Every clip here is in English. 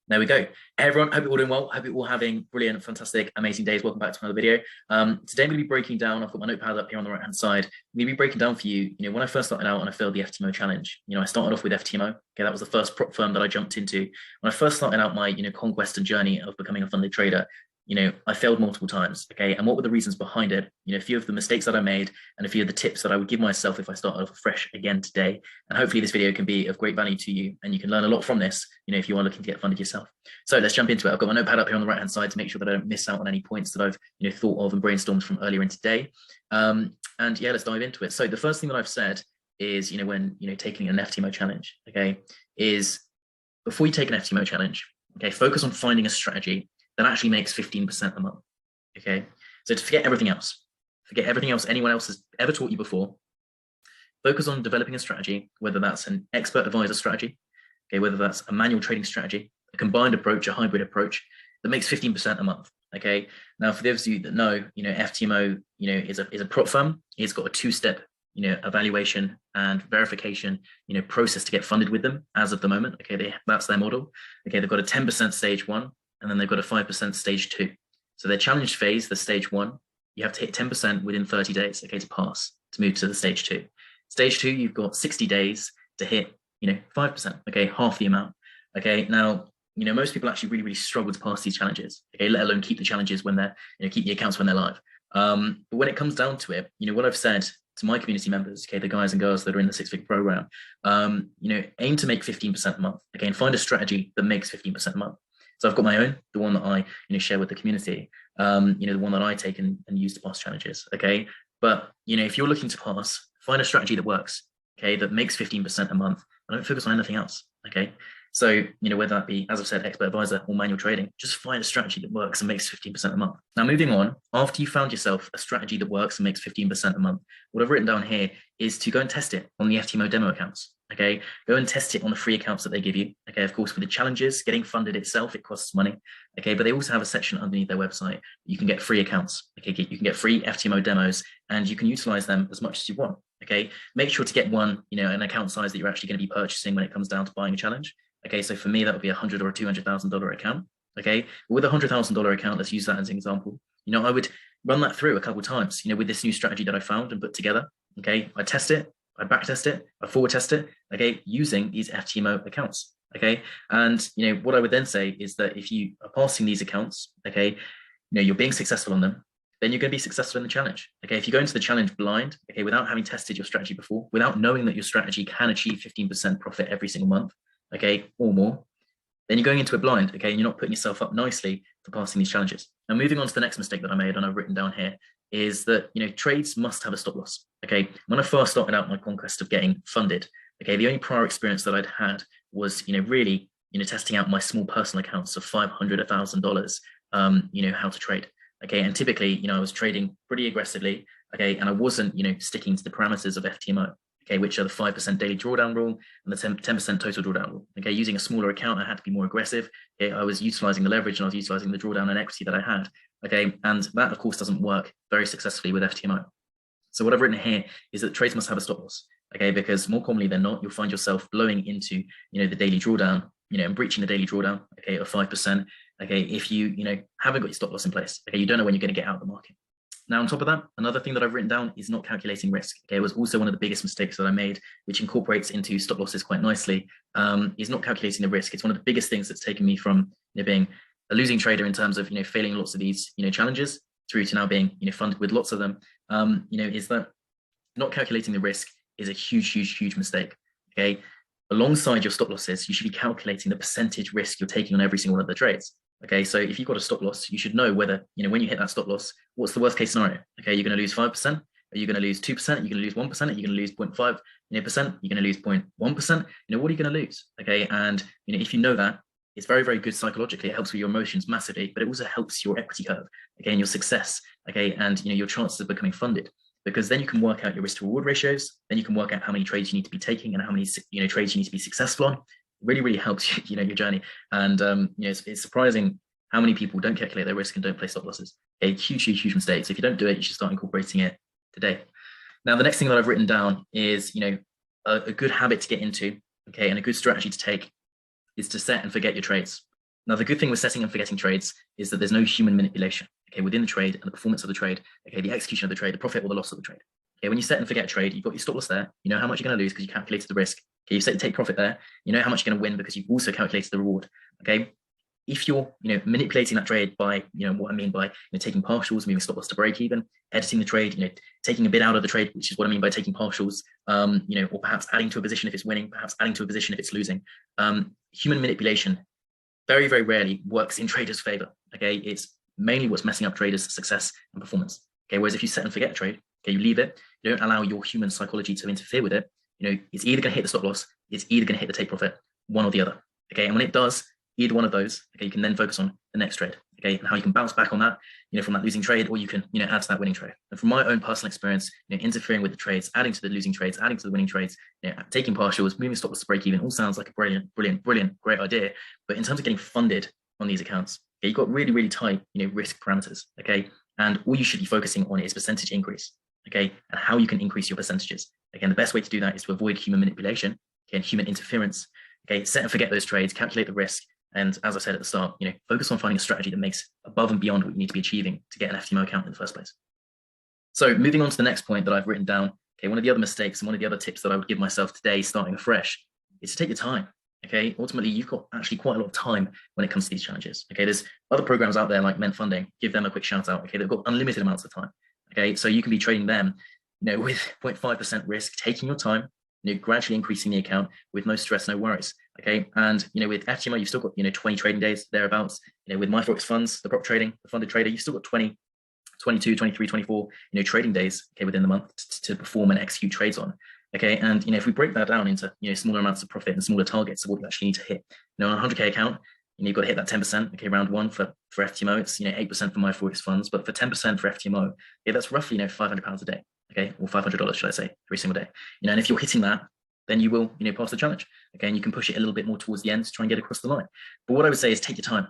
There we go. Hey everyone, hope you're all doing well. Hope you're all having brilliant, fantastic, amazing days. Welcome back to another video. Today I'm going to be breaking down, I've got my notepad up here on the right hand side. I'm going to be breaking down for you, when I first started out and I failed the FTMO challenge, I started off with FTMO. Okay, that was the first prop firm that I jumped into. When I first started out my, conquest and journey of becoming a funded trader, I failed multiple times. Okay. And what were the reasons behind it? A few of the mistakes that I made and a few of the tips that I would give myself if I started off fresh again today. And hopefully this video can be of great value to you and you can learn a lot from this, if you are looking to get funded yourself. So let's jump into it. I've got my notepad up here on the right hand side to make sure that I don't miss out on any points that I've, thought of and brainstormed from earlier in today. And yeah, let's dive into it. So the first thing that I've said is, when, taking an FTMO challenge, okay, is before you take an FTMO challenge, okay, focus on finding a strategy that actually makes 15% a month. Okay, so to forget everything else anyone else has ever taught you before. Focus on developing a strategy, whether that's an expert advisor strategy, okay, whether that's a manual trading strategy, a combined approach, a hybrid approach that makes 15% a month. Okay, now for those of you that know, FTMO, is a prop firm. It's got a two-step, evaluation and verification, process to get funded with them as of the moment. Okay, that's their model. Okay, they've got a 10% stage one, and then they've got a 5% stage two. So their challenge phase, the stage one, you have to hit 10% within 30 days, okay, to pass, to move to the stage two. Stage two, you've got 60 days to hit, 5%, okay, half the amount. Okay, now, most people actually really struggle to pass these challenges, okay, let alone keep the challenges when they're, keep the accounts when they're live. But when it comes down to it, what I've said to my community members, okay, the guys and girls that are in the six-figure program, aim to make 15% a month, okay, and find a strategy that makes 15% a month. So I've got my own, the one that I share with the community, the one that I take and use to pass challenges. Okay, but if you're looking to pass, find a strategy that works. Okay, that makes 15% a month. I don't focus on anything else. Okay, so whether that be, as I've said, expert advisor or manual trading, just find a strategy that works and makes 15% a month. Now, moving on, after you found yourself a strategy that works and makes 15% a month, what I've written down here is to go and test it on the FTMO demo accounts. Okay, go and test it on the free accounts that they give you. Okay, of course, with the challenges, getting funded itself, it costs money. Okay, but they also have a section underneath their website. You can get free accounts. Okay, you can get free FTMO demos and you can utilize them as much as you want. Okay, make sure to get one, an account size that you're actually going to be purchasing when it comes down to buying a challenge. Okay, so for me, that would be $100,000 or $200,000 account. Okay, but with a $100,000 account, let's use that as an example. I would run that through a couple of times, with this new strategy that I found and put together. Okay, I test it. I back test it, I forward test it, okay, using these FTMO accounts, okay? And, what I would then say is that if you are passing these accounts, okay, you're being successful on them, then you're going to be successful in the challenge, okay? If you go into the challenge blind, okay, without having tested your strategy before, without knowing that your strategy can achieve 15% profit every single month, okay, or more, then you're going into it blind, okay, and you're not putting yourself up nicely for passing these challenges. Now, moving on to the next mistake that I made, and I've written down here, is that, trades must have a stop loss, okay? When I first started out my conquest of getting funded, okay, the only prior experience that I'd had was, really, testing out my small personal accounts of $500, $1,000, how to trade, okay? And typically, I was trading pretty aggressively, okay? And I wasn't, sticking to the parameters of FTMO, okay, which are the 5% daily drawdown rule and the 10% total drawdown rule. Okay, using a smaller account, I had to be more aggressive. Okay, I was utilizing the leverage and I was utilizing the drawdown and equity that I had. Okay, and that of course doesn't work very successfully with FTMO. So what I've written here is that trades must have a stop loss. Okay, because more commonly than not, you'll find yourself blowing into the daily drawdown, and breaching the daily drawdown, okay, of 5%. Okay, if you haven't got your stop loss in place, okay, you don't know when you're going to get out of the market. Now, on top of that, another thing that I've written down is not calculating risk. Okay, it was also one of the biggest mistakes that I made, which incorporates into stop losses quite nicely, is not calculating the risk. It's one of the biggest things that's taken me from being a losing trader in terms of failing lots of these challenges through to now being funded with lots of them. Is that not calculating the risk is a huge mistake. Okay, alongside your stop losses, you should be calculating the percentage risk you're taking on every single one of the trades. Okay, so if you've got a stop loss, you should know whether, when you hit that stop loss, what's the worst case scenario? Okay, you're going to lose 5%, are you going to lose 2%, are you going to lose 1%, are you going to lose 0.5%, you're going to lose 0.1%, what are you going to lose? Okay, and if you know that, it's very good psychologically. It helps with your emotions massively, but it also helps your equity curve, okay, and your success, okay, and your chances of becoming funded, because then you can work out your risk to reward ratios, then you can work out how many trades you need to be taking and how many trades you need to be successful on. Really helps your journey. And it's surprising how many people don't calculate their risk and don't play stop losses. A huge mistake. So if you don't do it, you should start incorporating it today. Now, the next thing that I've written down is a good habit to get into, okay, and a good strategy to take is to set and forget your trades. Now, the good thing with setting and forgetting trades is that there's no human manipulation, okay, within the trade and the performance of the trade, okay, the execution of the trade, the profit or the loss of the trade. Okay, when you set and forget a trade, you've got your stop loss there, you know how much you're going to lose because you calculated the risk. Okay, you set your take profit there, you know how much you're going to win because you've also calculated the reward. Okay, if you're manipulating that trade by what I mean by taking partials, moving stop loss to break even, editing the trade, taking a bit out of the trade, which is what I mean by taking partials, or perhaps adding to a position if it's winning, perhaps adding to a position if it's losing. Human manipulation very, very rarely works in traders' favor. Okay, it's mainly what's messing up traders' success and performance. Okay, whereas if you set and forget a trade, okay, you leave it, you don't allow your human psychology to interfere with it. It's either going to hit the stop loss, it's either going to hit the take profit, one or the other. Okay, and when it does either one of those, okay, you can then focus on the next trade. Okay, and how you can bounce back on that, from that losing trade, or you can, add to that winning trade. And from my own personal experience, interfering with the trades, adding to the losing trades, adding to the winning trades, taking partials, moving stop loss to break even, all sounds like a brilliant, great idea. But in terms of getting funded on these accounts, okay, you've got really, really tight, risk parameters. Okay, and all you should be focusing on is percentage increase. Okay, and how you can increase your percentages. Again, the best way to do that is to avoid human manipulation, okay, and human interference. Okay, set and forget those trades, calculate the risk. And as I said at the start, focus on finding a strategy that makes above and beyond what you need to be achieving to get an FTMO account in the first place. So moving on to the next point that I've written down, okay, one of the other mistakes and one of the other tips that I would give myself today, starting afresh, is to take your time. Okay, ultimately, you've got actually quite a lot of time when it comes to these challenges. Okay, there's other programs out there like Ment Funding, give them a quick shout out. Okay, they've got unlimited amounts of time. Okay, so you can be trading them, with 0.5% risk, taking your time, gradually increasing the account with no stress, no worries. Okay, and with FTMO, you've still got 20 trading days thereabouts. With my Forex funds, the prop trading, the funded trader, you've still got 20, 22, 23, 24 trading days, okay, within the month to perform and execute trades on. Okay, and if we break that down into smaller amounts of profit and smaller targets of what you actually need to hit, on a 100k account, you've got to hit that 10%. Okay, round one for FTMO, it's 8% for my Forex funds, but for 10% for FTMO, that's roughly £500 a day. Okay, or $500, should I say, every single day. And if you're hitting that, then you will, pass the challenge. Okay, and you can push it a little bit more towards the end to try and get across the line. But what I would say is take your time.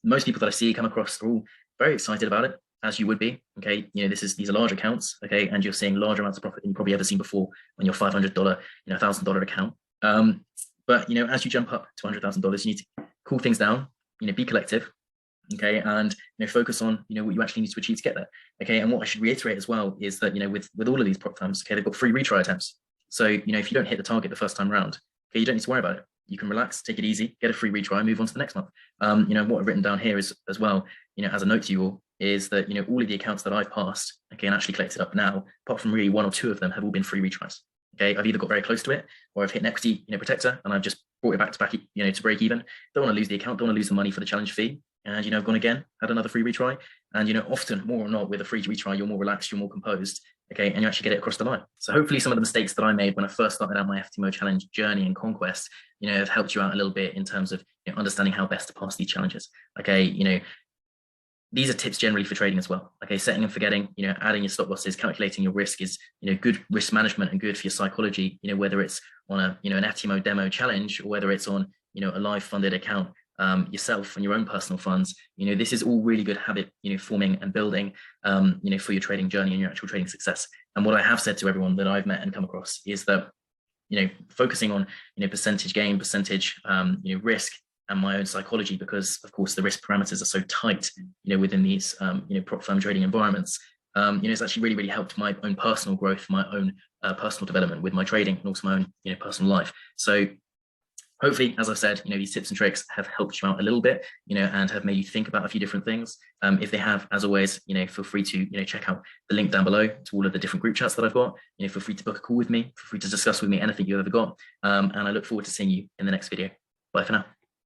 Most people that I see come across are all very excited about it, as you would be. Okay, these are large accounts. Okay, and you're seeing large amounts of profit than you've probably ever seen before on your $500, $1,000 account. But as you jump up to $100,000, you need to cool things down. Be collective. Okay, and focus on what you actually need to achieve to get there. Okay, and what I should reiterate as well is that with all of these prop firms, okay, they've got free retry attempts. So if you don't hit the target the first time round, okay, you don't need to worry about it. You can relax, take it easy, get a free retry, move on to the next month. What I've written down here is as well, as a note to you all, is that all of the accounts that I've passed, okay, and actually collected up now, apart from really one or two of them, have all been free retries. Okay, I've either got very close to it, or I've hit an equity protector, and I've just brought it back to break even. Don't want to lose the account, don't want to lose the money for the challenge fee. And I've gone again, had another free retry, and often more or not with a free retry, you're more relaxed, you're more composed, okay, and you actually get it across the line. So hopefully some of the mistakes that I made when I first started out my FTMO challenge journey and conquest, have helped you out a little bit in terms of understanding how best to pass these challenges. Okay, these are tips generally for trading as well. Okay, setting and forgetting, adding your stop losses, calculating your risk is good risk management and good for your psychology. Whether it's on an FTMO demo challenge or whether it's on a live funded account. Yourself and your own personal funds, this is all really good habit, forming and building, for your trading journey and your actual trading success. And what I have said to everyone that I've met and come across is that, focusing on, percentage gain, percentage, risk and my own psychology, because of course the risk parameters are so tight, within these, prop firm trading environments, it's actually really, really helped my own personal growth, my own personal development with my trading and also my own, personal life. So hopefully, as I've said, these tips and tricks have helped you out a little bit, and have made you think about a few different things. If they have, as always, feel free to, check out the link down below to all of the different group chats that I've got. Feel free to book a call with me, feel free to discuss with me anything you've ever got. And I look forward to seeing you in the next video. Bye for now.